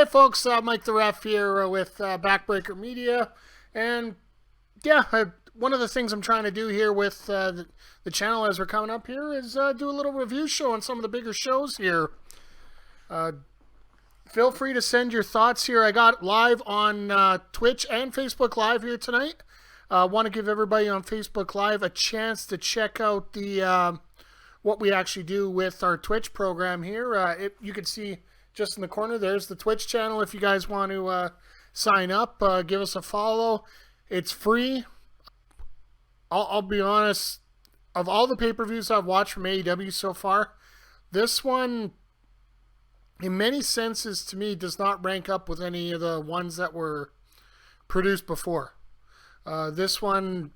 folks, Mike the Ref here with Backbreaker Media, and one of the things I'm trying to do here with the channel as we're coming up here is do a little review show on some of the bigger shows here. Feel free to send your thoughts here. I got live on Twitch and Facebook Live here tonight. Want to give everybody on Facebook Live a chance to check out the what we actually do with our Twitch program here. You can see just in the corner, there's the Twitch channel. If you guys want to sign up, give us a follow. It's free. I'll be honest, of all the pay-per-views I've watched from AEW so far, this one, in many senses, to me, does not rank up with any of the ones that were produced before. This one,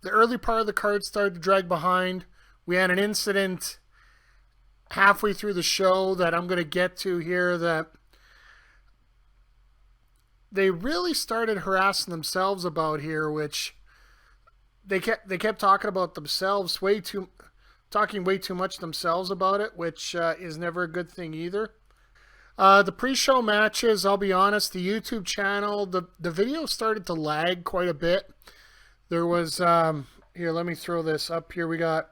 the early part of the card started to drag behind. We had an incident halfway through the show that I'm going to get to here that they really started harassing themselves about here, which they kept talking about themselves talking way too much themselves about it, which is never a good thing either. The pre-show matches, I'll be honest, the YouTube channel, the video started to lag quite a bit. There was, here, let me throw this up here. We got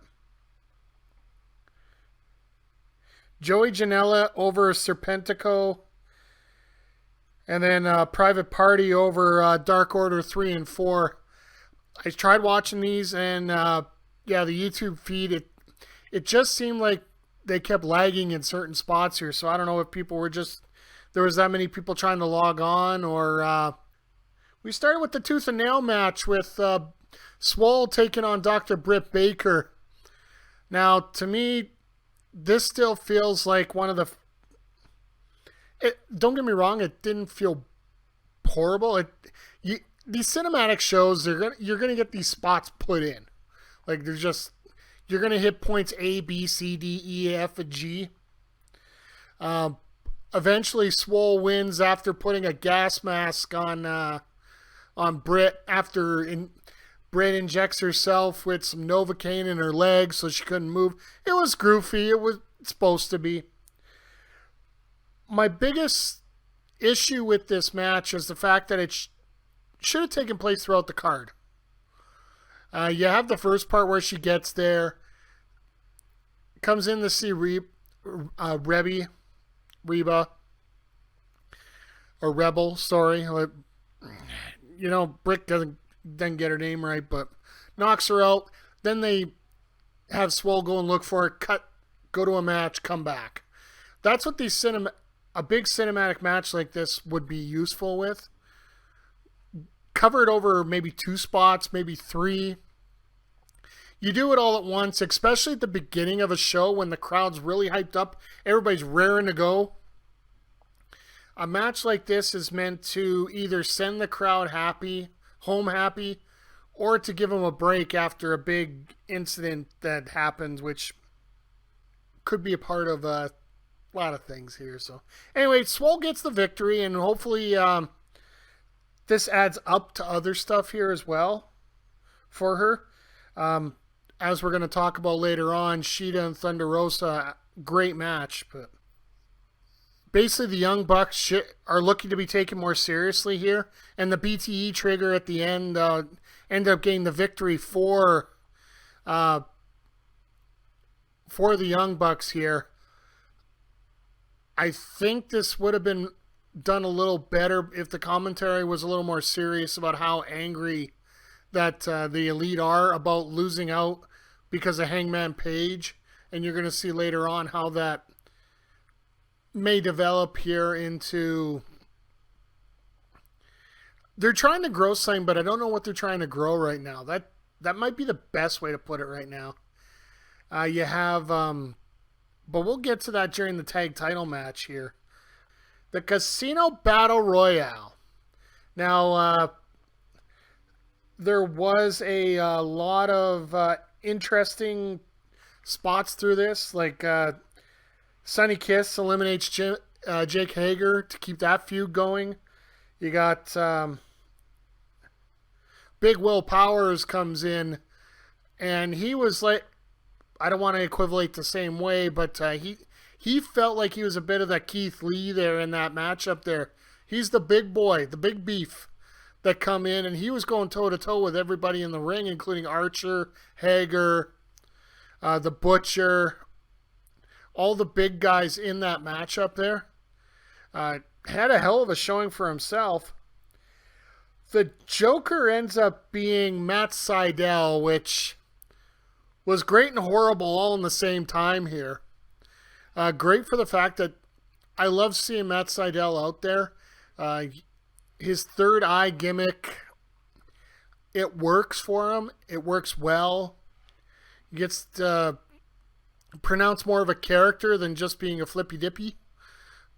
Joey Janela over Serpentico, and then Private Party over Dark Order 3 and 4. I tried watching these, and the YouTube feed, it just seemed like they kept lagging in certain spots here. So I don't know if people were there was that many people trying to log on, or we started with the tooth and nail match with Swole taking on Dr. Britt Baker. Now, to me, this still feels like one of the... don't get me wrong, it didn't feel horrible. These cinematic shows, you're gonna get these spots put in. Like, you're gonna hit points A, B, C, D, E, F, and G. Eventually, Swole wins after putting a gas mask on Britt after Britt injects herself with some Novocaine in her legs so she couldn't move. It was goofy. It was supposed to be. My biggest issue with this match is the fact that it should have taken place throughout the card. You have the first part where she gets there, comes in to see Reba, or Rebel, sorry. You know, Brick didn't get her name right, but knocks her out. Then they have Swole go and look for her, go to a match, come back. That's what a big cinematic match like this would be useful with. Cover it over maybe 2 spots, maybe 3. You do it all at once, especially at the beginning of a show when the crowd's really hyped up. Everybody's raring to go. A match like this is meant to either send the crowd home happy, or to give them a break after a big incident that happens, which could be a part of a lot of things here. So anyway, Swole gets the victory, and hopefully this adds up to other stuff here as well for her. As we're going to talk about later on, Shida and Thunder Rosa, great match, but basically the Young Bucks are looking to be taken more seriously here, and the BTE trigger at the end ended up getting the victory for the Young Bucks here. I think this would have been done a little better if the commentary was a little more serious about how angry that the Elite are about losing out because of Hangman Page, and you're going to see later on how that may develop here into... They're trying to grow something, but I don't know what they're trying to grow right now. That might be the best way to put it right now. You have... but we'll get to that during the tag title match here. The Casino Battle Royale. Now, there was a lot of interesting spots through this. Like, Sonny Kiss eliminates Jake Hager to keep that feud going. You got Big Will Powers comes in, and he was like, I don't want to equivalent the same way, but He felt like he was a bit of that Keith Lee there in that matchup there. He's the big boy, the big beef that come in, and he was going toe-to-toe with everybody in the ring, including Archer, Hager, the Butcher, all the big guys in that matchup there. Had a hell of a showing for himself. The Joker ends up being Matt Sydal, which was great and horrible all in the same time here. Great for the fact that I love seeing Matt Sydal out there. His third eye gimmick, it works for him. It works well. He gets to pronounce more of a character than just being a flippy dippy.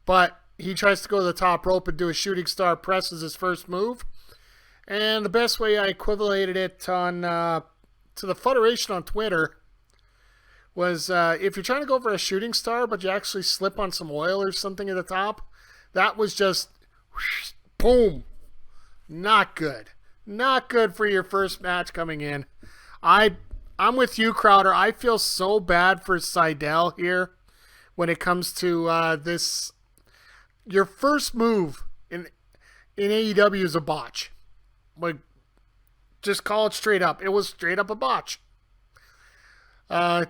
But he tries to go to the top rope and do a shooting star press as his first move. And the best way I equivalated it on to the Federation on Twitter was if you're trying to go for a shooting star, but you actually slip on some oil or something at the top, that was just whoosh, boom. Not good. Not good for your first match coming in. I'm with you, Crowder. I feel so bad for Sydal here when it comes to this. Your first move in AEW is a botch. Like, just call it straight up. It was straight up a botch. Other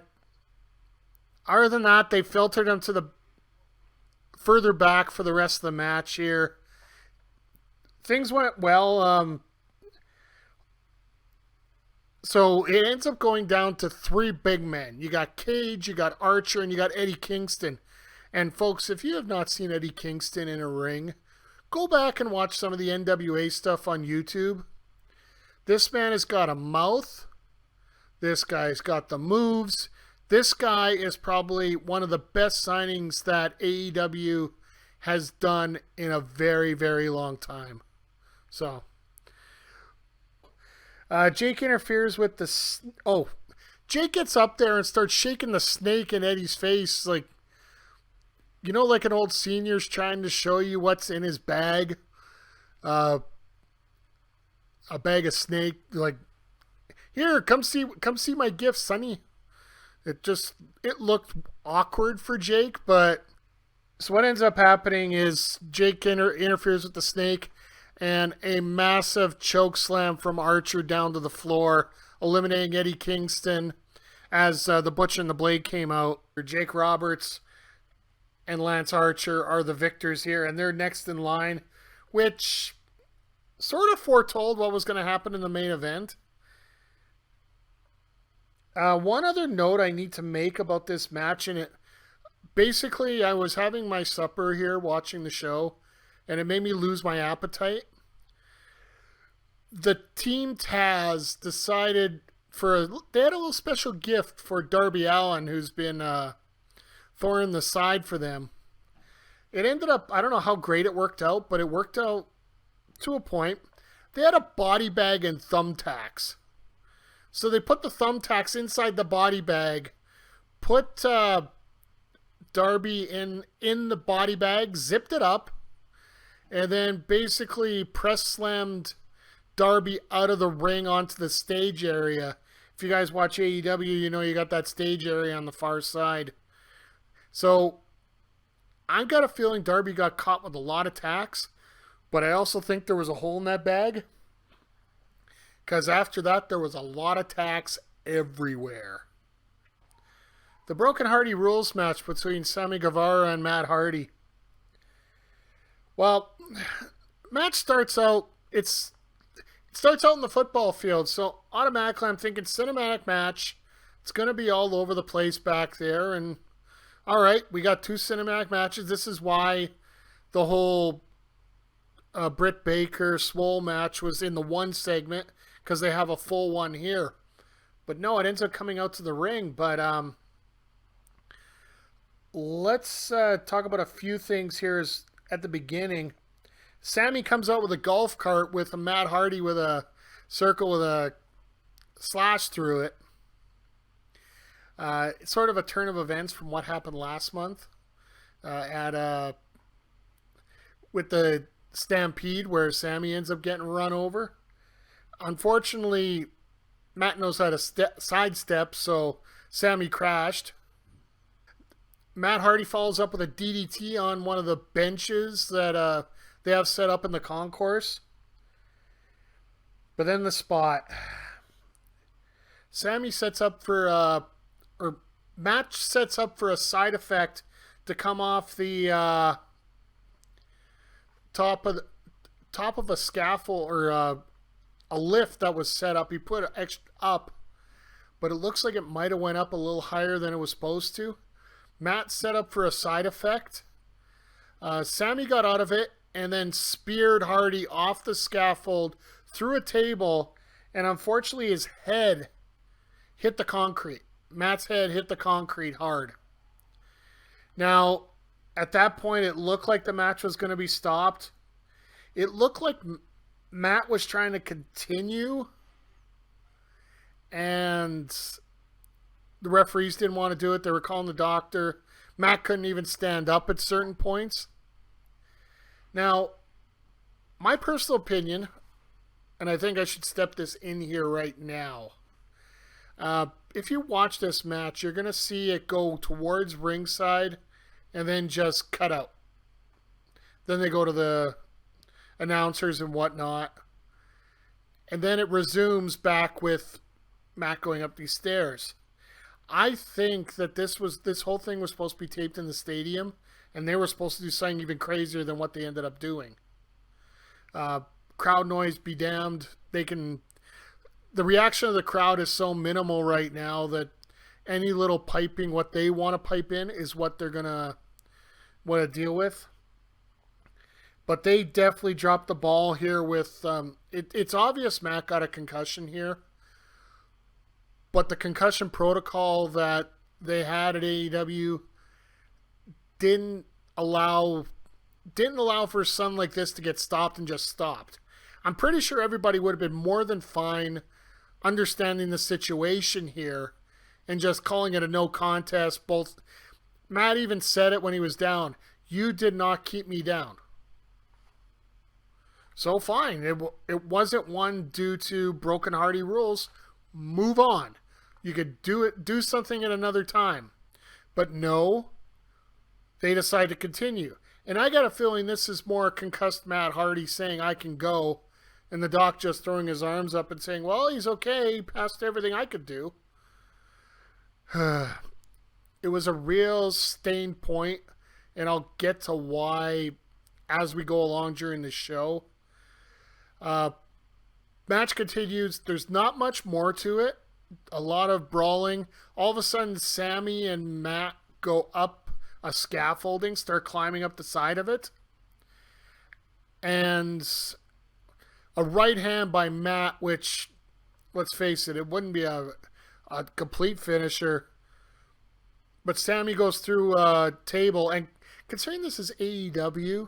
than that, they filtered him to the further back for the rest of the match here. Things went well. So it ends up going down to 3 big men. You got Cage, you got Archer, and you got Eddie Kingston. And folks, if you have not seen Eddie Kingston in a ring, go back and watch some of the NWA stuff on YouTube. This man has got a mouth. This guy's got the moves. This guy is probably one of the best signings that AEW has done in a very, very long time. So, Jake interferes with the... Jake gets up there and starts shaking the snake in Eddie's face, like, you know, like an old senior's trying to show you what's in his bag. A bag of snake, like, here, come see my gift, Sonny. It looked awkward for Jake, but so what ends up happening is Jake interferes with the snake, and a massive choke slam from Archer down to the floor, eliminating Eddie Kingston as the Butcher and the Blade came out. Jake Roberts and Lance Archer are the victors here, and they're next in line, which sort of foretold what was going to happen in the main event. One other note I need to make about this match, and basically I was having my supper here watching the show, and it made me lose my appetite. The Team Taz decided they had a little special gift for Darby Allin, who's been thorn in the side for them. It ended up, I don't know how great it worked out, but it worked out to a point. They had a body bag and thumbtacks. So they put the thumbtacks inside the body bag, put Darby in the body bag, zipped it up, and then basically press slammed Darby out of the ring onto the stage area. If you guys watch AEW, you know you got that stage area on the far side. So I've got a feeling Darby got caught with a lot of tacks, but I also think there was a hole in that bag, because after that there was a lot of tacks everywhere. The Broken Hardy Rules match between Sammy Guevara and Matt Hardy. Well, match starts out, it starts out in the football field, so automatically I'm thinking cinematic match. It's going to be all over the place back there, and all right, we got 2 cinematic matches. This is why the whole Britt Baker Swole match was in the one segment, because they have a full one here. But no, it ends up coming out to the ring. But let's talk about a few things here at the beginning. Sammy comes out with a golf cart with a Matt Hardy with a circle with a slash through it. It's sort of a turn of events from what happened last month with the Stampede, where Sammy ends up getting run over. Unfortunately, Matt knows how to sidestep, so Sammy crashed. Matt Hardy follows up with a DDT on one of the benches that they have set up in the concourse. But then the spot. Sammy sets up for or Matt sets up for a side effect to come off the top of a scaffold or a lift that was set up. He put it extra up, but it looks like it might have went up a little higher than it was supposed to. Matt set up for a side effect. Sammy got out of it and then speared Hardy off the scaffold through a table, and unfortunately his head hit the concrete. Matt's head hit the concrete hard. Now, at that point, it looked like the match was going to be stopped. It looked like Matt was trying to continue, and the referees didn't want to do it. They were calling the doctor. Matt couldn't even stand up at certain points. Now, my personal opinion, and I think I should step this in here right now. If you watch this match, you're going to see it go towards ringside and then just cut out. Then they go to the announcers and whatnot. And then it resumes back with Matt going up these stairs. I think that this whole thing was supposed to be taped in the stadium, and they were supposed to do something even crazier than what they ended up doing. Crowd noise be damned. The reaction of the crowd is so minimal right now that any little piping, what they want to pipe in, is what they're going to want to deal with. But they definitely dropped the ball here with... it's obvious Matt got a concussion here. But the concussion protocol that they had at AEW didn't allow for something like this to get stopped and just stopped. I'm pretty sure everybody would have been more than fine understanding the situation here and just calling it a no contest. Both Matt even said it when he was down. You did not keep me down. So fine. It wasn't one due to broken Hardy rules. Move on. You could do something at another time. But no, they decide to continue. And I got a feeling this is more concussed Matt Hardy saying, I can go, and the doc just throwing his arms up and saying, well, he's okay. He passed everything I could do. It was a real stained point, and I'll get to why as we go along during the show. Match continues. There's not much more to it. A lot of brawling. All of a sudden, Sammy and Matt go up a scaffolding, start climbing up the side of it. And a right hand by Matt, which, let's face it, it wouldn't be a complete finisher. But Sammy goes through a table, and considering this is AEW,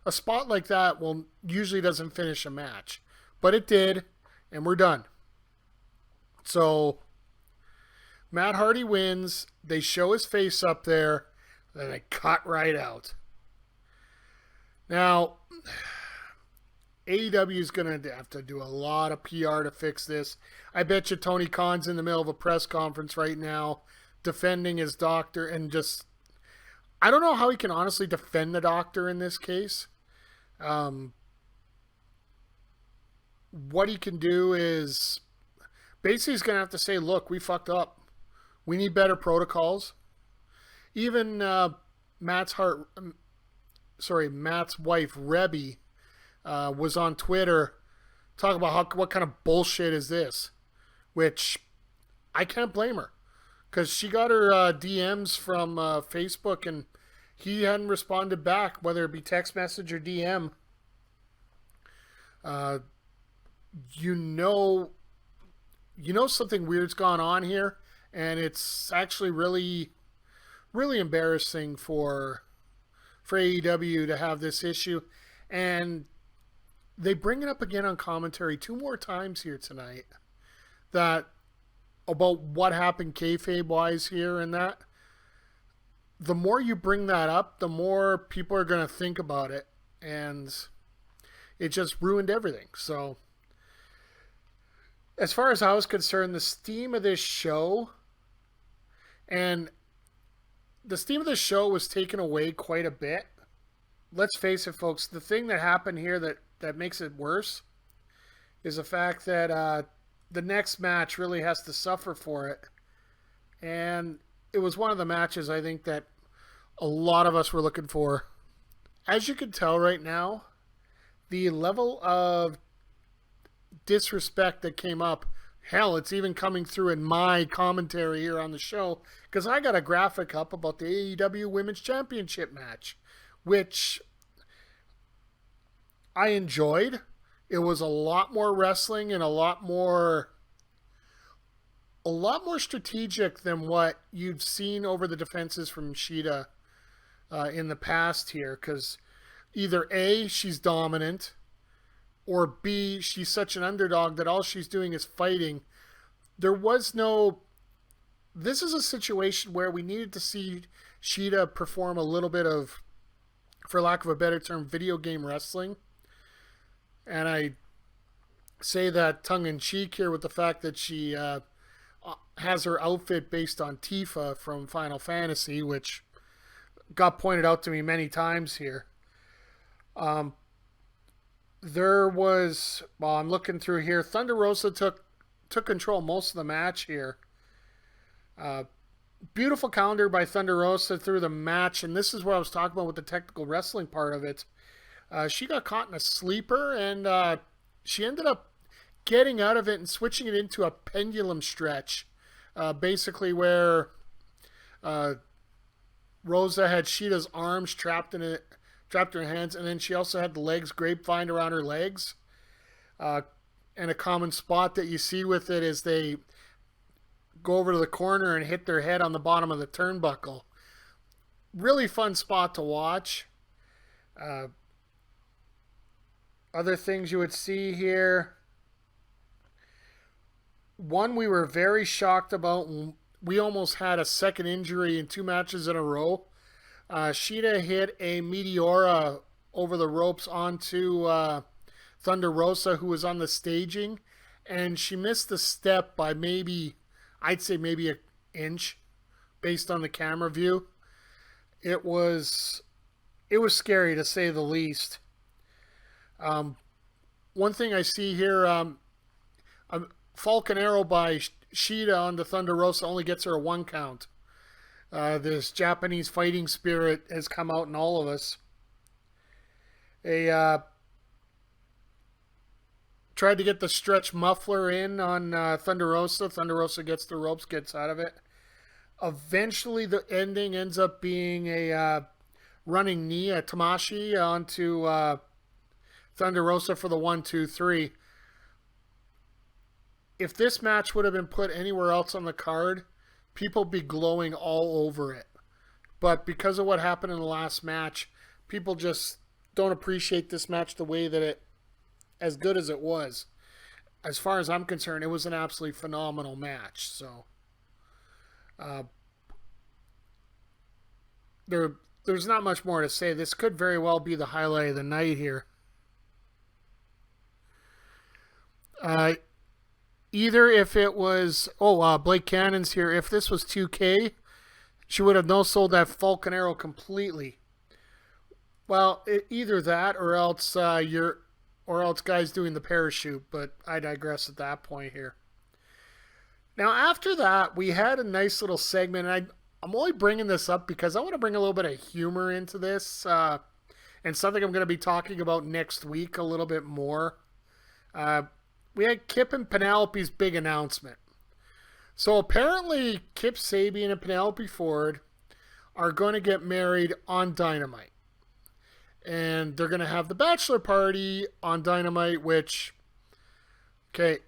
a spot like that usually doesn't finish a match. But it did, and we're done. So, Matt Hardy wins. They show his face up there. Then they cut right out. Now, AEW is going to have to do a lot of PR to fix this. I bet you Tony Khan's in the middle of a press conference right now defending his doctor and just... I don't know how he can honestly defend the doctor in this case. What he can do is... Basically, he's going to have to say, look, we fucked up. We need better protocols. Even Matt's wife, Rebby, was on Twitter talking about what kind of bullshit is this, which I can't blame her because she got her DMs from Facebook and he hadn't responded back, whether it be text message or DM. You know something weird's gone on here, and it's actually really, really embarrassing for AEW to have this issue. And they bring it up again on commentary 2 more times here tonight about what happened kayfabe-wise here and that. The more you bring that up, the more people are going to think about it, and it just ruined everything. So, as far as I was concerned, the steam of this show and the steam of the show was taken away quite a bit. Let's face it, folks. The thing that happened here that makes it worse is the fact that the next match really has to suffer for it. And it was one of the matches I think that a lot of us were looking for. As you can tell right now, the level of disrespect that came up, hell, it's even coming through in my commentary here on the show, because I got a graphic up about the AEW Women's Championship match, which I enjoyed. It was a lot more wrestling and a lot more strategic than what you've seen over the defenses from Shida in the past here, because either A, she's dominant, or B, she's such an underdog that all she's doing is fighting. There was no... This is a situation where we needed to see Shida perform a little bit of, for lack of a better term, video game wrestling. And I say that tongue-in-cheek here with the fact that she has her outfit based on Tifa from Final Fantasy, which got pointed out to me many times here. There was, well, I'm looking through here, Thunder Rosa took control most of the match here. Beautiful calendar by Thunder Rosa through the match, and this is what I was talking about with the technical wrestling part of it. She got caught in a sleeper, and she ended up getting out of it and switching it into a pendulum stretch, basically where Rosa had Shida's arms trapped in her hands, and then she also had the legs grapevine around her legs. And a common spot that you see with it is they go over to the corner and hit their head on the bottom of the turnbuckle. Really fun spot to watch. Other things you would see here. One we were very shocked about. We almost had a second injury in 2 matches in a row. Shida hit a Meteora over the ropes onto Thunder Rosa, who was on the staging, and she missed the step by I'd say maybe an inch based on the camera view. It was scary to say the least. One thing I see here, Falcon Arrow by Shida on the Thunder Rosa only gets her a 1 count. This Japanese fighting spirit has come out in all of us. Tried to get the stretch muffler in on Thunder Rosa. Thunder Rosa gets the ropes, gets out of it. Eventually, the ending ends up being a running knee, a Tamashi, onto Thunder Rosa for the 1, 2, 3. If this match would have been put anywhere else on the card, people would be glowing all over it. But because of what happened in the last match, people just don't appreciate this match the way that it, as good as it was. As far as I'm concerned, it was an absolutely phenomenal match. So, there's not much more to say. This could very well be the highlight of the night here. Either if it was... Blake Cannon's here. If this was 2K, she would have no-sold that Falcon Arrow completely. Well, either that or else guys doing the parachute, but I digress at that point here. Now, after that, we had a nice little segment, and I'm only bringing this up because I want to bring a little bit of humor into this, and something I'm going to be talking about next week a little bit more. We had Kip and Penelope's big announcement. So apparently Kip Sabian and Penelope Ford are going to get married on Dynamite. And they're going to have the bachelor party on Dynamite, which, okay,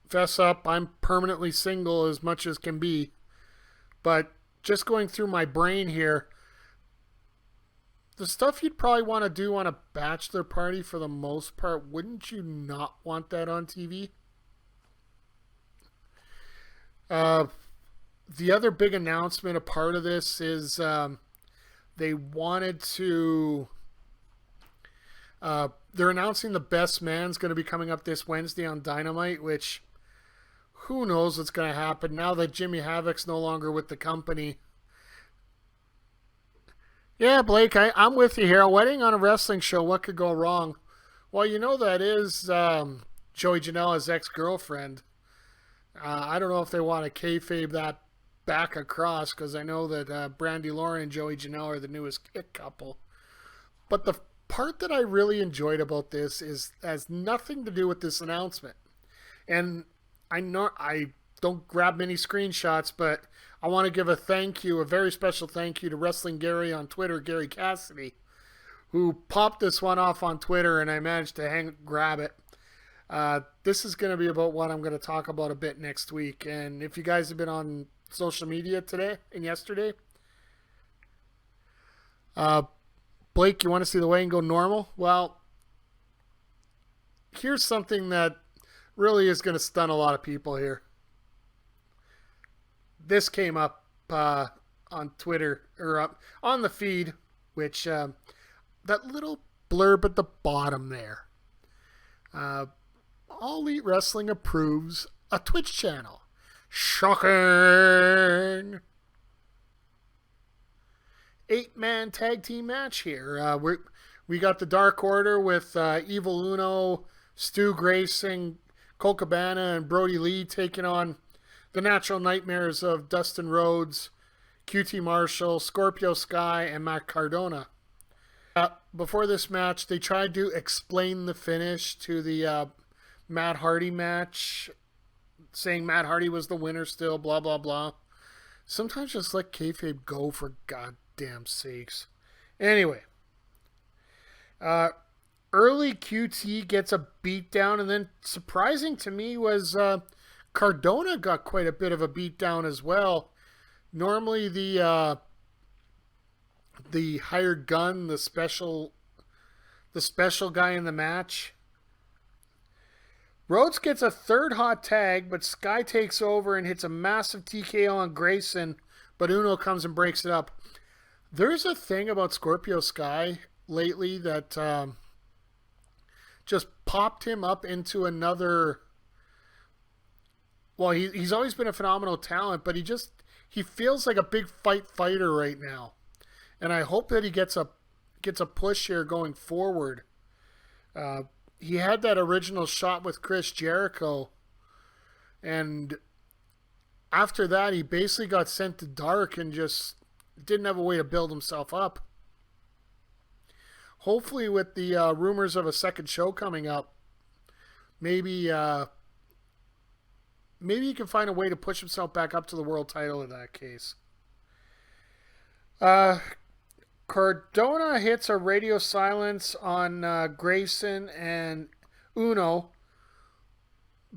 fess up, I'm permanently single as much as can be. But just going through my brain here, the stuff you'd probably want to do on a bachelor party for the most part, wouldn't you not want that on TV? The other big announcement, a part of this, is they wanted to... they're announcing the Best Man's going to be coming up this Wednesday on Dynamite, which who knows what's going to happen now that Jimmy Havoc's no longer with the company. Yeah, Blake, I'm with you here. A wedding on a wrestling show, what could go wrong? Well, you know that is Joey Janela's ex-girlfriend. I don't know if they want to kayfabe that back across because I know that Brandy Lauren and Joey Janela are the newest Kick couple. But the part that I really enjoyed about this is has nothing to do with this announcement. And I know I don't grab many screenshots, but I want to give a thank you, a very special thank you to Wrestling Gary on Twitter, Gary Cassidy, who popped this one off on Twitter, and I managed to grab it. This is going to be about what I'm going to talk about a bit next week. And if you guys have been on social media today and yesterday, uh, Blake, you want to see the wedding go normal? Well, here's something that really is going to stun a lot of people here. This came up on Twitter or on the feed, which that little blurb at the bottom there. All Elite Wrestling approves a Twitch channel. Shocking! 8-man tag team match here. We got the Dark Order with Evil Uno, Stu Grayson, Colt Cabana, and Brody Lee taking on the Natural Nightmares of Dustin Rhodes, QT Marshall, Scorpio Sky, and Matt Cardona. Before this match, they tried to explain the finish to the Matt Hardy match, saying Matt Hardy was the winner still, blah, blah, blah. Sometimes just let kayfabe go, for goddamn sakes. Anyway, early QT gets a beatdown, and then surprising to me was Cardona got quite a bit of a beatdown as well. Normally the hired gun, the special guy in the match. Rhodes gets a third hot tag, but Sky takes over and hits a massive TKO on Grayson, but Uno comes and breaks it up. There's a thing about Scorpio Sky lately that just popped him up into another... Well, he's always been a phenomenal talent, but he feels like a big fighter right now. And I hope that he gets a push here going forward. He had that original shot with Chris Jericho, and after that he basically got sent to dark and just didn't have a way to build himself up. Hopefully with the rumors of a second show coming up, maybe he can find a way to push himself back up to the world title in that case. Cardona hits a radio silence on Grayson and Uno,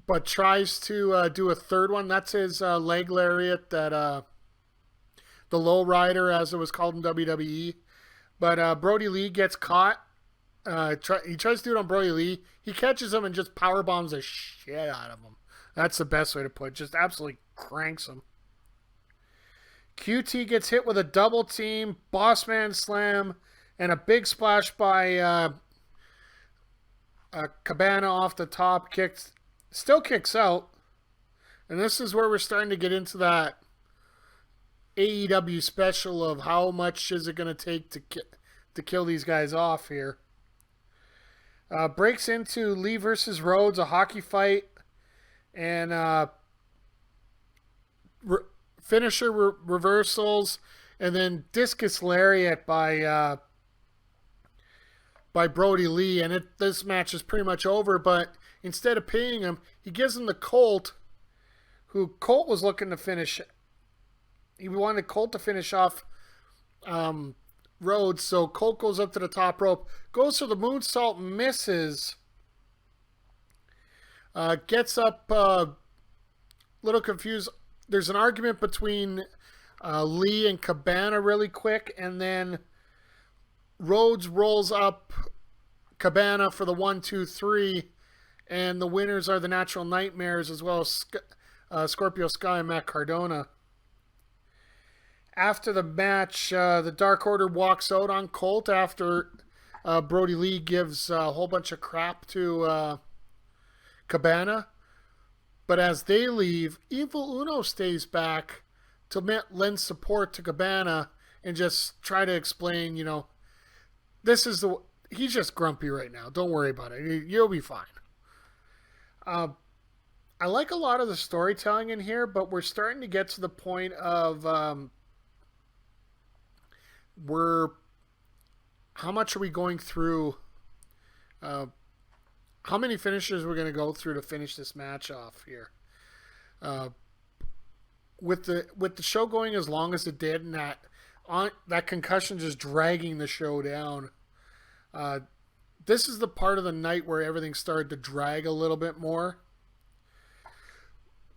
but tries to do a third one. That's his leg lariat, that the lowrider, as it was called in WWE. But Brody Lee gets caught. He tries to do it on Brody Lee. He catches him and just power bombs the shit out of him. That's the best way to put it. Just absolutely cranks him. QT gets hit with a double team, Bossman slam, and a big splash by Cabana off the top. Still kicks out. And this is where we're starting to get into that AEW special of how much is it going to take to kill these guys off here. Breaks into Lee versus Rhodes, a hockey fight, and finisher reversals, and then discus lariat by Brody Lee, and this match is pretty much over. But instead of pinning him, he gives him the Colt, who Colt was looking to finish. He wanted Colt to finish off Rhodes, so Colt goes up to the top rope, goes for the moonsault, misses, gets up, little confused. There's an argument between Lee and Cabana really quick, and then Rhodes rolls up Cabana for the 1-2-3, and the winners are the Natural Nightmares as well as Scorpio Sky and Matt Cardona. After the match, the Dark Order walks out on Colt after Brody Lee gives a whole bunch of crap to Cabana. But as they leave, Evil Uno stays back to lend support to Cabana and just try to explain, this is he's just grumpy right now. Don't worry about it. You'll be fine. I like a lot of the storytelling in here, but we're starting to get to the point of how much are we going through? How many finishes we're going to go through to finish this match off here? With the show going as long as it did, and that concussion just dragging the show down. This is the part of the night where everything started to drag a little bit more.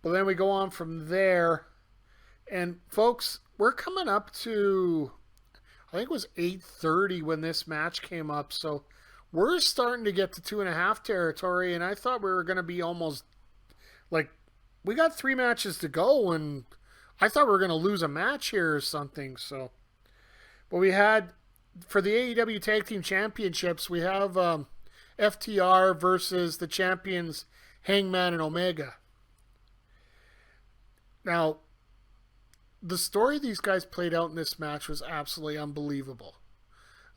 But then we go on from there. And folks, we're coming up to, I think it was 8:30 when this match came up. So we're starting to get to 2.5 territory. And I thought we were going to be almost, we got 3 matches to go. And I thought we were going to lose a match here or something. So, but we had, for the AEW Tag Team Championships, we have FTR versus the champions Hangman and Omega. Now, the story these guys played out in this match was absolutely unbelievable.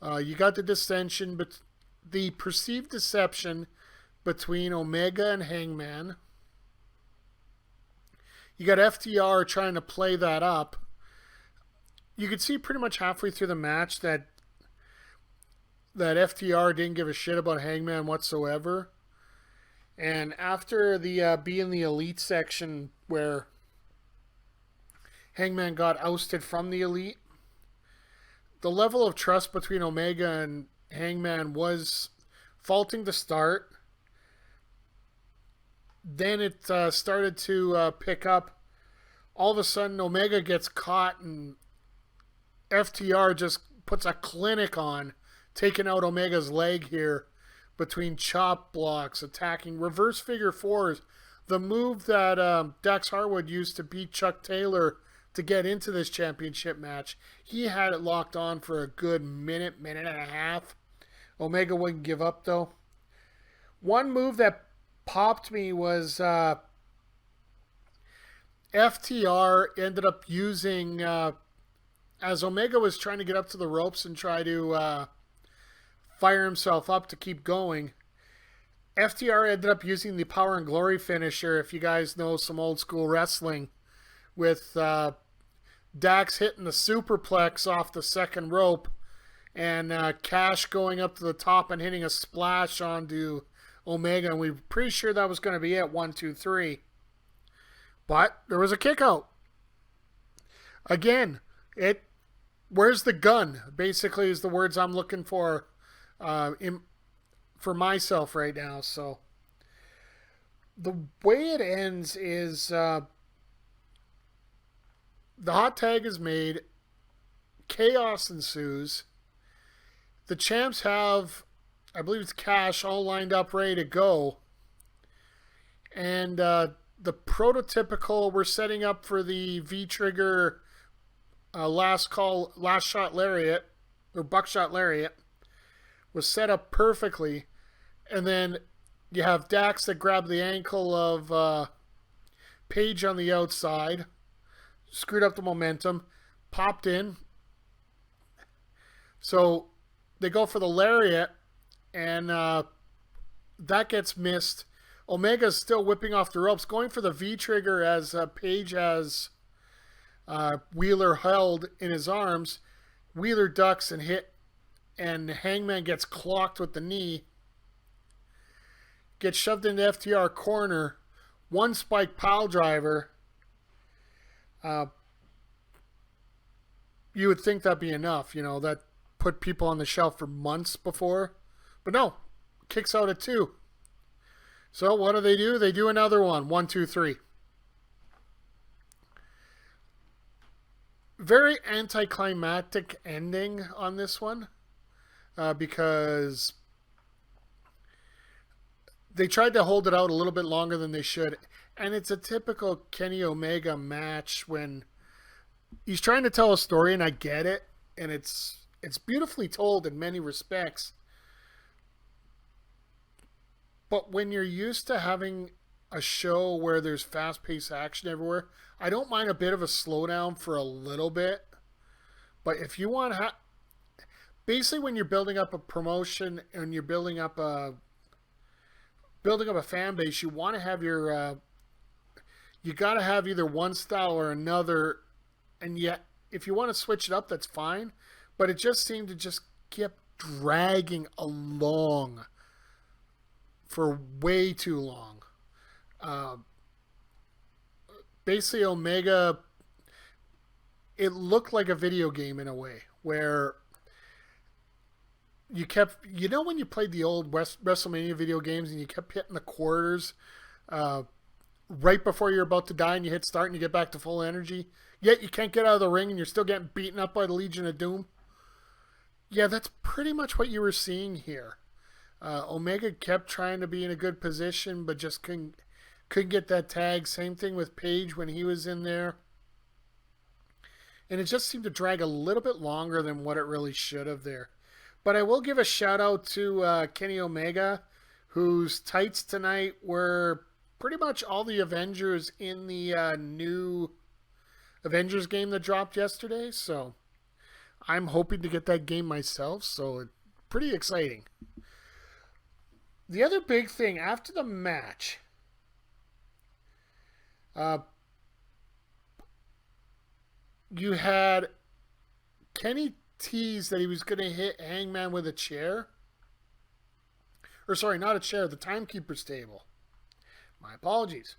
You got the dissension, but the perceived deception between Omega and Hangman. You got FTR trying to play that up. You could see pretty much halfway through the match that FTR didn't give a shit about Hangman whatsoever. And after the being the Elite section where Hangman got ousted from the Elite, the level of trust between Omega and Hangman was faulting to start. Then it started to pick up. All of a sudden, Omega gets caught and FTR just puts a clinic on, taking out Omega's leg here between chop blocks, attacking reverse figure fours. The move that Dax Harwood used to beat Chuck Taylor to get into this championship match. He had it locked on for a good minute and a half. Omega wouldn't give up though. One move that popped me was FTR ended up using, as Omega was trying to get up to the ropes and try to fire himself up to keep going, FTR ended up using the Power and Glory finisher, if you guys know some old school wrestling, with Dax hitting the superplex off the second rope and Cash going up to the top and hitting a splash onto Omega. And we were pretty sure that was going to be it, 1, 2, 3. But there was a kick out. Again, where's the gun? Basically is the words I'm looking for myself right now. So the way it ends is the hot tag is made. Chaos ensues. The champs have, I believe it's Cash, all lined up, ready to go. And the prototypical, we're setting up for the V-trigger last shot lariat, or buckshot lariat, was set up perfectly. And then you have Dax that grabbed the ankle of Paige on the outside, screwed up the momentum, popped in. So they go for the lariat, and that gets missed. Omega's still whipping off the ropes, going for the V-trigger as Paige has Wheeler held in his arms. Wheeler ducks and hit, and Hangman gets clocked with the knee. Gets shoved into FTR corner. One spike pile driver. You would think that'd be enough, that put people on the shelf for months before. But no, kicks out at 2. So what do? They do another one. 1, 2, 3. Very anticlimactic ending on this one. Because they tried to hold it out a little bit longer than they should. And it's a typical Kenny Omega match when he's trying to tell a story, and I get it. And it's beautifully told in many respects. But when you're used to having a show where there's fast-paced action everywhere, I don't mind a bit of a slowdown for a little bit. But if you want to basically when you're building up a promotion and you're building up a fan base, you want to have your you got to have either one style or another, and yet if you want to switch it up, that's fine. But it just seemed to just keep dragging along for way too long. Basically, Omega, it looked like a video game in a way where you kept, you know, when you played the old WrestleMania video games and you kept hitting the quarters right before you're about to die and you hit start and you get back to full energy, yet you can't get out of the ring and you're still getting beaten up by the Legion of Doom? Yeah, that's pretty much what you were seeing here. Omega kept trying to be in a good position, but just couldn't get that tag. Same thing with Page when he was in there. And it just seemed to drag a little bit longer than what it really should have there. But I will give a shout out to Kenny Omega, whose tights tonight were pretty much all the Avengers in the new Avengers game that dropped yesterday. So I'm hoping to get that game myself. So it's pretty exciting. The other big thing after the match, you had Kenny tease that he was going to hit Hangman with a chair. Or sorry, not a chair, the timekeeper's table. My apologies.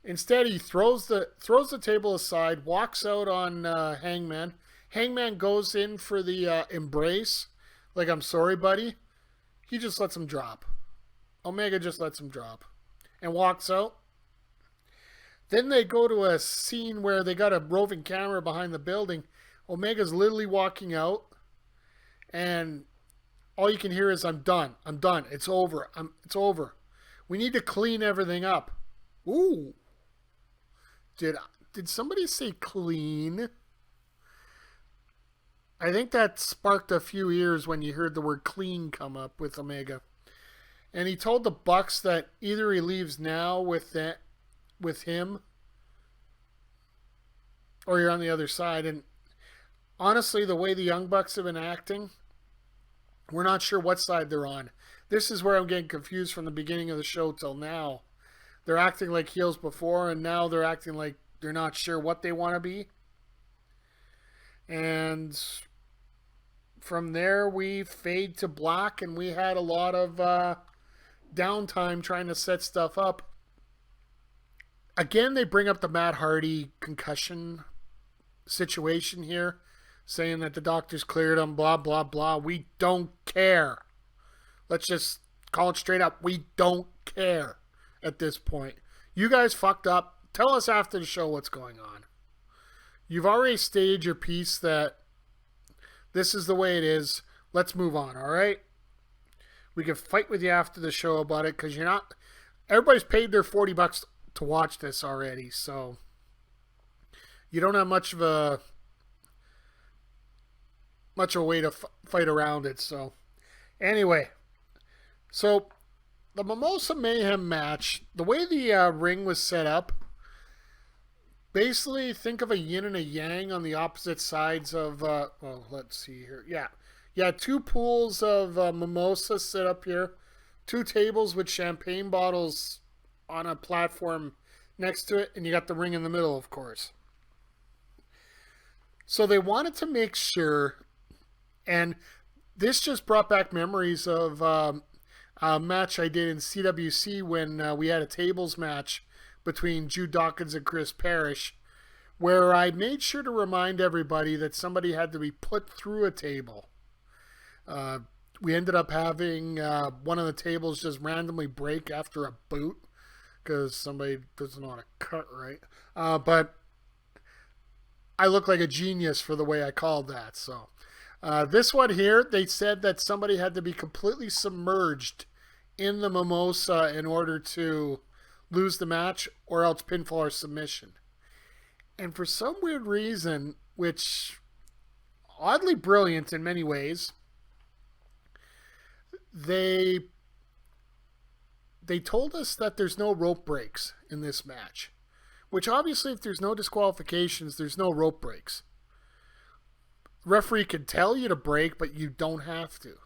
Instead, he throws the table aside, walks out on Hangman. Hangman goes in for the embrace, like, I'm sorry, buddy. He just lets him drop. Omega just lets him drop and walks out. Then they go to a scene where they got a roving camera behind the building. Omega's literally walking out, and all you can hear is, I'm done. I'm done. It's over. It's over. We need to clean everything up. Ooh. Did somebody say clean? I think that sparked a few ears when you heard the word clean come up with Omega. And he told the Bucks that either he leaves now with him, or you're on the other side. And honestly, the way the Young Bucks have been acting, we're not sure what side they're on. This is where I'm getting confused from the beginning of the show till now. They're acting like heels before, and now they're acting like they're not sure what they want to be. And from there, we fade to black, and we had a lot of downtime trying to set stuff up. Again, they bring up the Matt Hardy concussion situation here, saying that the doctors cleared him, blah, blah, blah. We don't care. Let's just call it straight up. We don't care at this point. You guys fucked up. Tell us after the show what's going on. You've already stated your piece that this is the way it is. Let's move on, all right? We can fight with you after the show about it because you're not... Everybody's paid their $40 to watch this already, so you don't have much of a way to fight around it. So anyway, so the Mimosa Mayhem match, the way the ring was set up, basically think of a yin and a yang on the opposite sides of well, let's see here. Yeah, two pools of mimosa set up here, two tables with champagne bottles on a platform next to it, and you got the ring in the middle, of course. So they wanted to make sure, and this just brought back memories of a match I did in CWC when we had a tables match between Jude Dawkins and Chris Parrish, where I made sure to remind everybody that somebody had to be put through a table. We ended up having one of the tables just randomly break after a boot because somebody doesn't know how to cut right. But I look like a genius for the way I called that. So this one here, they said that somebody had to be completely submerged in the mimosa in order to lose the match or else pinfall or submission. And for some weird reason, which oddly brilliant in many ways, they told us that there's no rope breaks in this match. Which obviously, if there's no disqualifications, there's no rope breaks. referee can tell you to break, but you don't have to.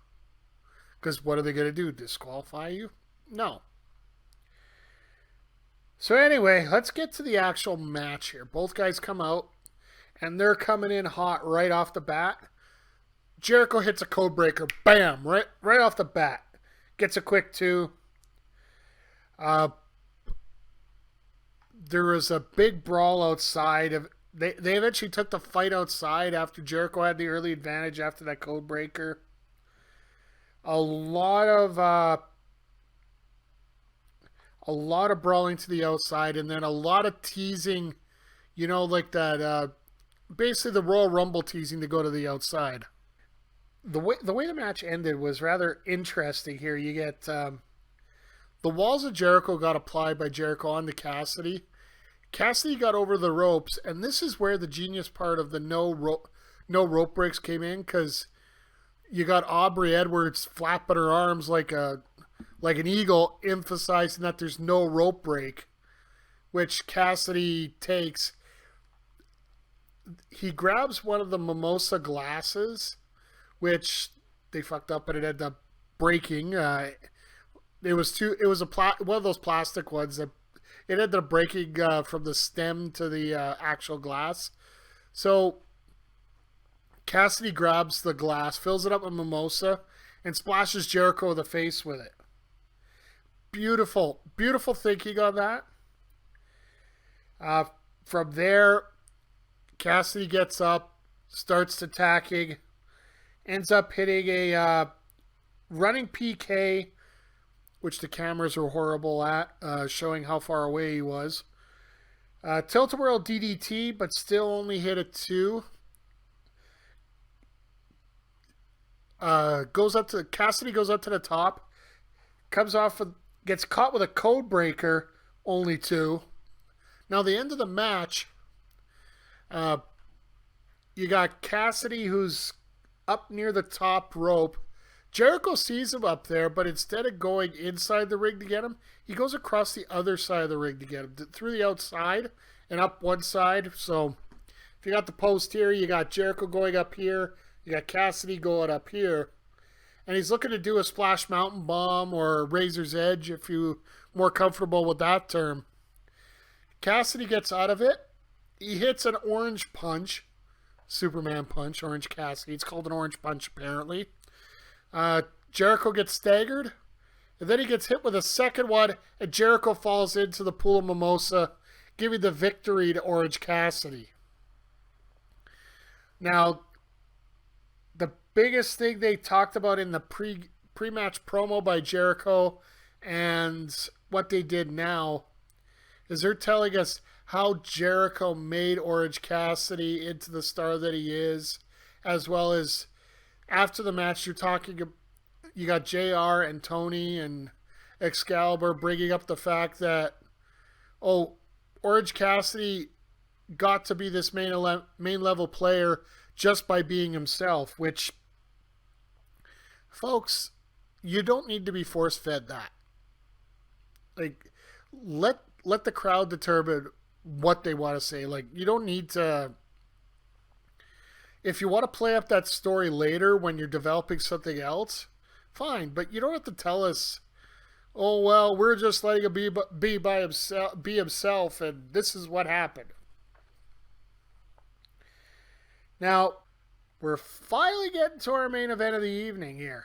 Because what are they going to do? Disqualify you? No. So anyway, let's get to the actual match here. Both guys come out, and they're coming in hot right off the bat. Jericho hits a code breaker. Bam! Right off the bat. Gets a quick 2. There was a big brawl outside. They eventually took the fight outside after Jericho had the early advantage after that code breaker. A lot of brawling to the outside, and then a lot of teasing, like that, basically the Royal Rumble teasing to go to the outside. The way the match ended was rather interesting here. You get the walls of Jericho got applied by Jericho onto Cassidy. Cassidy got over the ropes, and this is where the genius part of the no rope breaks came in, because you got Aubrey Edwards flapping her arms like an eagle, emphasizing that there's no rope break, which Cassidy takes. He grabs one of the mimosa glasses, which they fucked up, and it ended up breaking. It was one of those plastic ones that it ended up breaking from the stem to the actual glass. So Cassidy grabs the glass, fills it up with mimosa, and splashes Jericho in the face with it. Beautiful, beautiful thinking on that. From there, Cassidy gets up, starts attacking, ends up hitting a running PK, which the cameras are horrible at, showing how far away he was. Tilt-a-whirl DDT, but still only hit a 2. Cassidy goes up to the top, gets caught with a code breaker, only 2. Now the end of the match, you got Cassidy who's up near the top rope. Jericho sees him up there, but instead of going inside the ring to get him, he goes across the other side of the ring to get him, through the outside and up one side. So if you got the post here, you got Jericho going up here, you got Cassidy going up here, and he's looking to do a Splash Mountain Bomb or Razor's Edge if you're more comfortable with that term. Cassidy gets out of it. He hits an orange punch, Superman punch, Orange Cassidy. It's called an orange punch apparently. Jericho gets staggered, and then he gets hit with a second one, and Jericho falls into the pool of mimosa, giving the victory to Orange Cassidy. Now, the biggest thing they talked about in the pre-match promo by Jericho and what they did now is they're telling us how Jericho made Orange Cassidy into the star that he is, as well as after the match, you got JR and Tony and Excalibur bringing up the fact that, Orange Cassidy got to be this main level player just by being himself, which, folks, you don't need to be force fed that. Like, let the crowd determine what they want to say. Like, you don't need to. If you want to play up that story later when you're developing something else, fine. But you don't have to tell us, oh, well, we're just letting him be himself, and this is what happened. Now, we're finally getting to our main event of the evening here.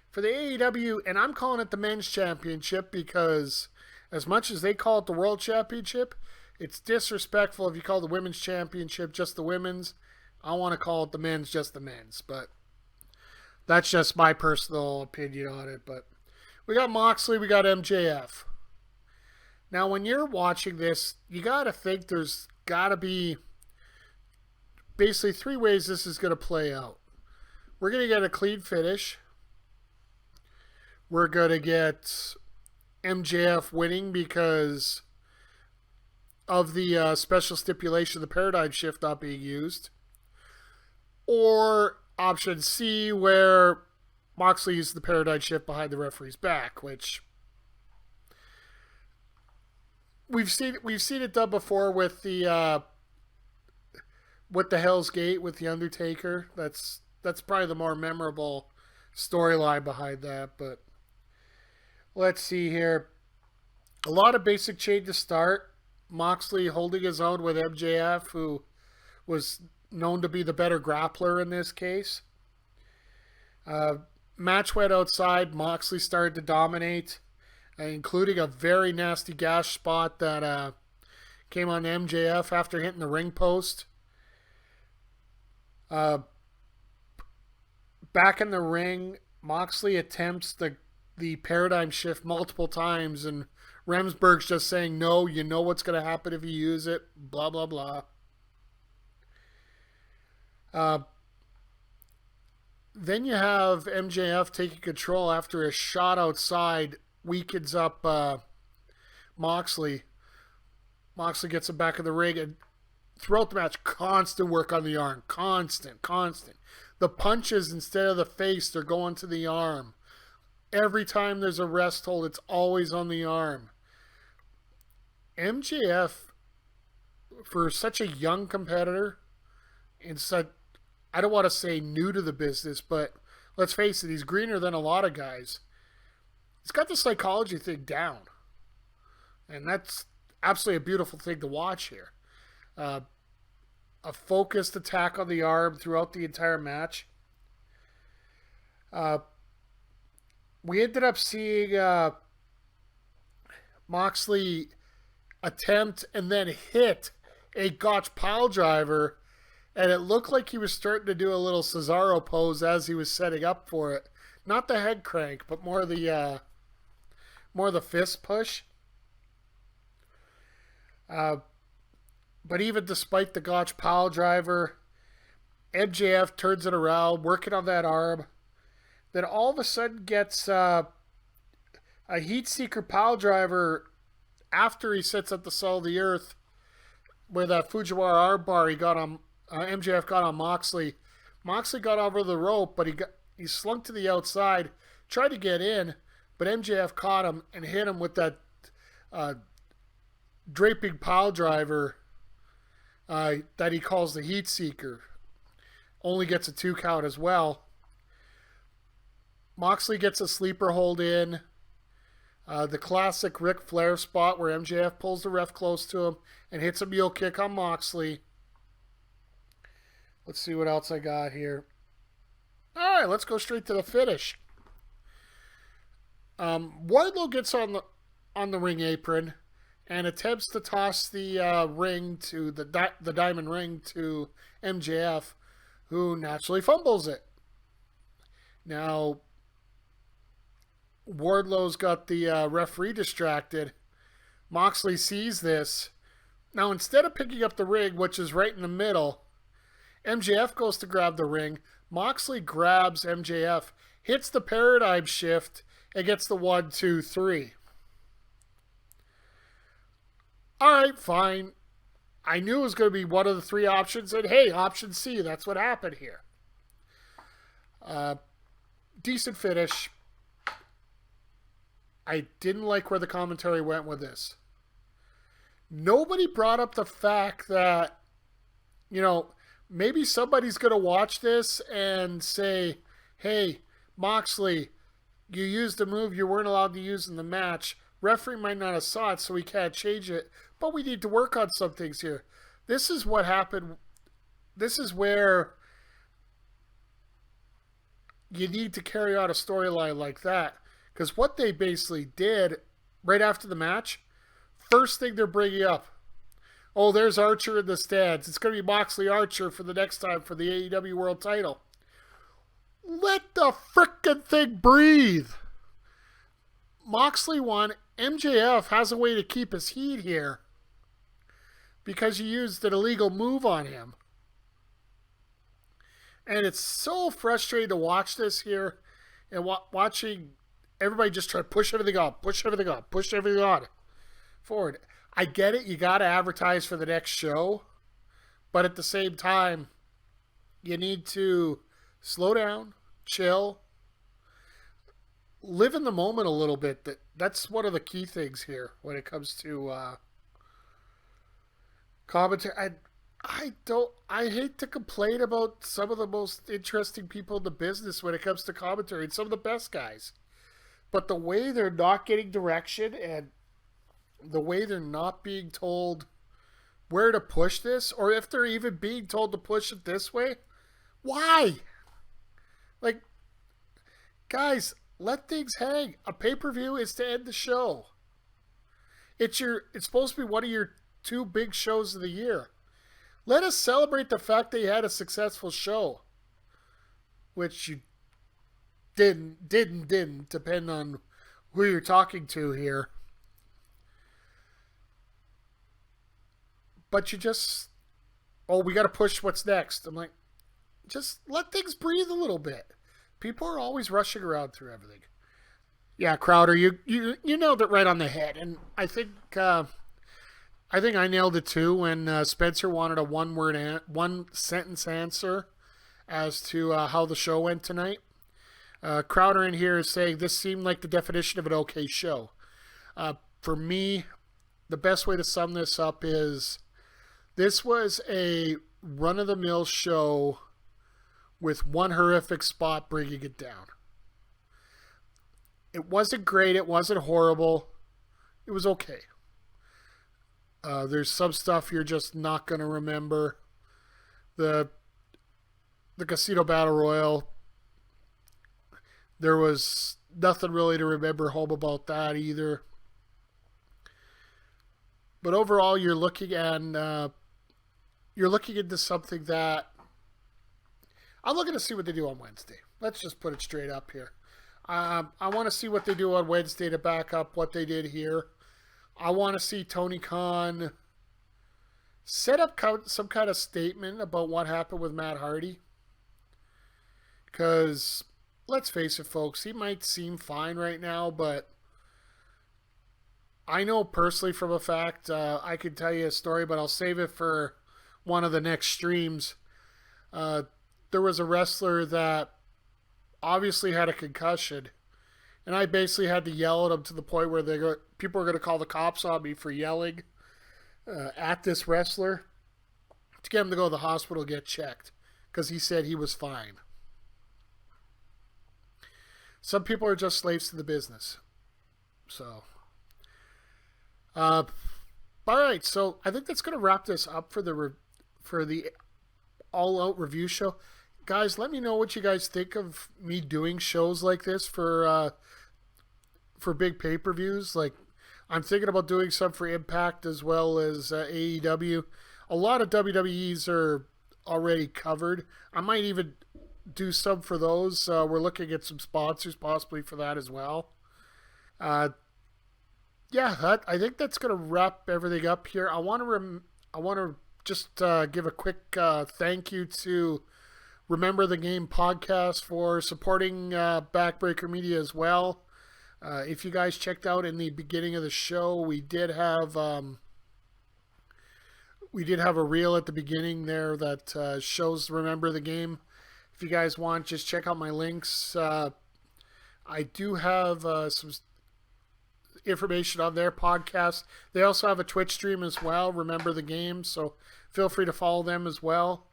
For the AEW, and I'm calling it the Men's Championship because as much as they call it the World Championship, it's disrespectful if you call the Women's Championship just the Women's. I want to call it the men's, just the men's, but that's just my personal opinion on it. But we got Moxley, we got MJF. Now, when you're watching this, you got to think there's got to be basically 3 ways this is going to play out. We're going to get a clean finish. We're going to get MJF winning because of the special stipulation, the paradigm shift not being used. Or option C, where Moxley used the paradigm shift behind the referee's back, which we've seen it done before with the with the Hell's Gate with the Undertaker. That's probably the more memorable storyline behind that. But let's see here. A lot of basic change to start. Moxley holding his own with MJF, who was known to be the better grappler in this case. Match went outside. Moxley started to dominate, including a very nasty gash spot that came on MJF after hitting the ring post. Back in the ring, Moxley attempts the paradigm shift multiple times, and Remsburg's just saying, no, you know what's going to happen if you use it, blah, blah, blah. Then you have MJF taking control after a shot outside weakens up Moxley. Moxley gets him back in the ring, and throughout the match, constant work on the arm. Constant. The punches, instead of the face, they're going to the arm. Every time there's a rest hold, it's always on the arm. MJF, for such a young competitor, and such, I don't want to say new to the business, but let's face it, he's greener than a lot of guys. He's got the psychology thing down. And that's absolutely a beautiful thing to watch here. A focused attack on the arm throughout the entire match. We ended up seeing Moxley attempt and then hit a Gotch pile driver, and it looked like he was starting to do a little Cesaro pose as he was setting up for it. Not the head crank, but more the fist push. But even despite the Gotch pile driver, MJF turns it around, working on that arm. Then all of a sudden gets a heat seeker pile driver after he sets up the Soul of the Earth with a Fujiwara arm bar he got on MJF got on Moxley. Moxley got over the rope, but he slunk to the outside, tried to get in, but MJF caught him and hit him with that draping pile driver that he calls the heat seeker. Only gets a 2 count as well. Moxley gets a sleeper hold in. The classic Ric Flair spot where MJF pulls the ref close to him and hits a mule kick on Moxley. Let's see what else I got here. All right, let's go straight to the finish. Wardlow gets on the ring apron and attempts to toss the ring to the diamond ring to MJF, who naturally fumbles it. Now, Wardlow's got the referee distracted. Moxley sees this. Now, instead of picking up the ring, which is right in the middle, MJF goes to grab the ring. Moxley grabs MJF, hits the paradigm shift, and gets the 1, 2, 3. All right, fine. I knew it was going to be one of the 3 options, and hey, option C, that's what happened here. Decent finish. I didn't like where the commentary went with this. Nobody brought up the fact that, maybe somebody's going to watch this and say, hey, Moxley, you used a move you weren't allowed to use in the match. Referee might not have saw it, so we can't change it. But we need to work on some things here. This is what happened. This is where you need to carry out a storyline like that. Because what they basically did right after the match, first thing they're bringing up, oh, there's Archer in the stands. It's going to be Moxley Archer for the next time for the AEW World title. Let the frickin' thing breathe. Moxley won. MJF has a way to keep his heat here because you used an illegal move on him. And it's so frustrating to watch this here and watching everybody just try to push everything on forward. I get it. You got to advertise for the next show. But at the same time, you need to slow down, chill, live in the moment a little bit. That's one of the key things here when it comes to commentary. I hate to complain about some of the most interesting people in the business when it comes to commentary and some of the best guys. But the way they're not getting direction and the way they're not being told where to push this, or if they're even being told to push it this way, why? Like, guys, let things hang. A pay per view is to end the show. It's supposed to be one of your two big shows of the year. Let us celebrate the fact that you had a successful show, which you didn't depend on who you're talking to here. But you just, oh, we got to push what's next. I'm like, just let things breathe a little bit. People are always rushing around through everything. Yeah, Crowder, you nailed it right on the head, and I think I nailed it too when Spencer wanted a one sentence answer as to how the show went tonight. Crowder in here is saying this seemed like the definition of an okay show. For me, the best way to sum this up is this was a run of the mill show with one horrific spot bringing it down. It wasn't great. It wasn't horrible. It was okay. There's some stuff you're just not going to remember. The Casino Battle Royal, there was nothing really to remember home about that either. But overall, you're looking into something that I'm looking to see what they do on Wednesday. Let's just put it straight up here. I want to see what they do on Wednesday to back up what they did here. I want to see Tony Khan set up some kind of statement about what happened with Matt Hardy. Because, let's face it, folks, he might seem fine right now, but I know personally from a fact, I could tell you a story, but I'll save it for one of the next streams. There was a wrestler that obviously had a concussion, and I basically had to yell at him to the point where people were going to call the cops on me for yelling at this wrestler to get him to go to the hospital get checked because he said he was fine. Some people are just slaves to the business. So, all right. So I think that's going to wrap this up for the All Out review show. Guys, let me know what you guys think of me doing shows like this for big pay-per-views. Like, I'm thinking about doing some for Impact as well as AEW. A lot of WWEs are already covered. I might even do some for those. We're looking at some sponsors possibly for that as well. I think that's going to wrap everything up here. I want to just give a quick thank you to Remember the Game podcast for supporting Backbreaker Media as well. If you guys checked out in the beginning of the show, we did have a reel at the beginning there that shows Remember the Game. If you guys want, just check out my links. I do have some information on their podcast. They also have a Twitch stream as well, Remember the Game, so feel free to follow them as well.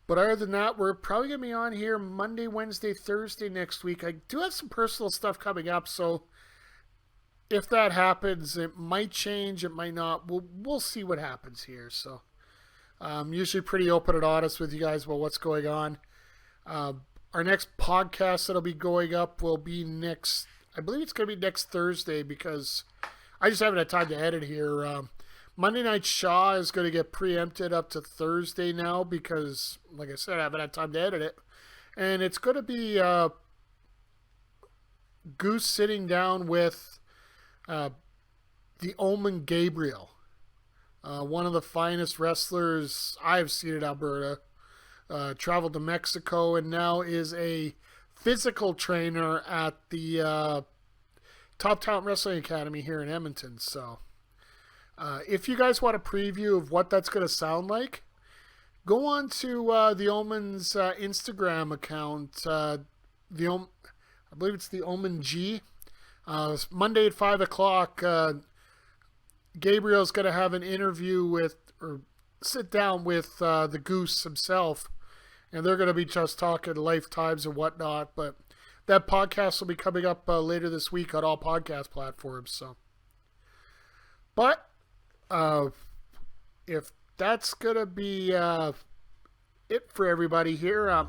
But other than that, we're probably going to be on here Monday, Wednesday, Thursday next week. I do have some personal stuff coming up, so if that happens, it might change, it might not. We'll see what happens here. So I'm usually pretty open and honest with you guys about what's going on. Our next podcast that'll be going up will be I believe it's going to be next Thursday because I just haven't had time to edit here. Monday Night Shaw is going to get preempted up to Thursday now because, like I said, I haven't had time to edit it. And it's going to be Goose sitting down with the Omen Gabriel, one of the finest wrestlers I've seen in Alberta. Traveled to Mexico and now is a physical trainer at the Top Talent Wrestling Academy here in Edmonton. So if you guys want a preview of what that's going to sound like, go on to the Omen's Instagram account. I believe it's the Omen G. Monday at 5 o'clock, Gabriel's going to have an interview with, or sit down with the Goose himself, and they're going to be just talking lifetimes and whatnot. But that podcast will be coming up later this week on all podcast platforms. So, but if that's going to be it for everybody here,